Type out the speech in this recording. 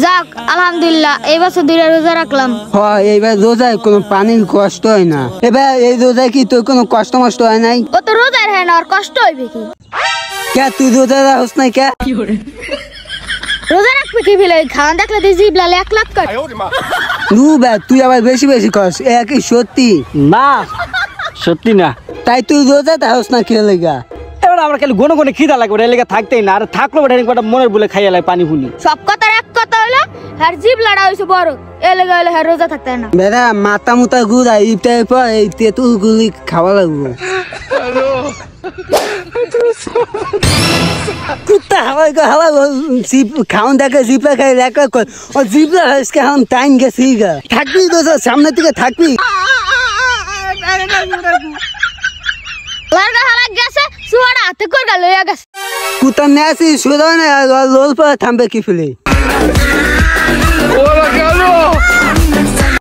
যাক আলহামদুলিল্লাহ এই বছর 2টা রোজা রাখলাম। হয় এইবার রোজায় কোনো পানির কষ্ট হয় না। এবার এই রোজায় কি তোর কোনো কষ্ট মষ্ট হয় নাই? ও তো রোজার হয় না, আর কষ্ট হইবে কি? কে তুই রোজা রাখছ নাই কে? রোজা রাখবে কি ফেলে খাওয়ান দেখলে তুই জিভ লালে 1 লাখ করে। নু বে তুই আবার বেশি বেশি কস, এ কি সত্যি? না সত্যি না। তাই তুই রোজা রাখছ না কে লাগা? এবার আমার খালি গনে গনে খিদা লাগবে, এর লেগে থাকতেই না, আর থাকলো একটা মনের বলে খাইয়া লাগে পানি ফুনি। সব কথার এক কথা হলো আর জিভ লাড়া হইছে বড়, এ লেগে হলো আর রোজা থাকতে না। বেটা মাথা মুতা ঘুরা ইফতারের পর এই তেঁতুল গুলি খাওয়া লাগবে। কুত্তা হাওয়াই গো হাওয়া জিপ খাওন দেখে জিপলা খাই লেখা কর ও জিপলা আজকে এখন টাইম গেছে গা। থাকবি তো সামনে থেকে থাকবি। লাগা হালা গেছে সুয়াড়া হাতে কর গেল লইয়া গেছে। কুত্তা নেছি শুধু না লোল পর থামবে কি ফেলে।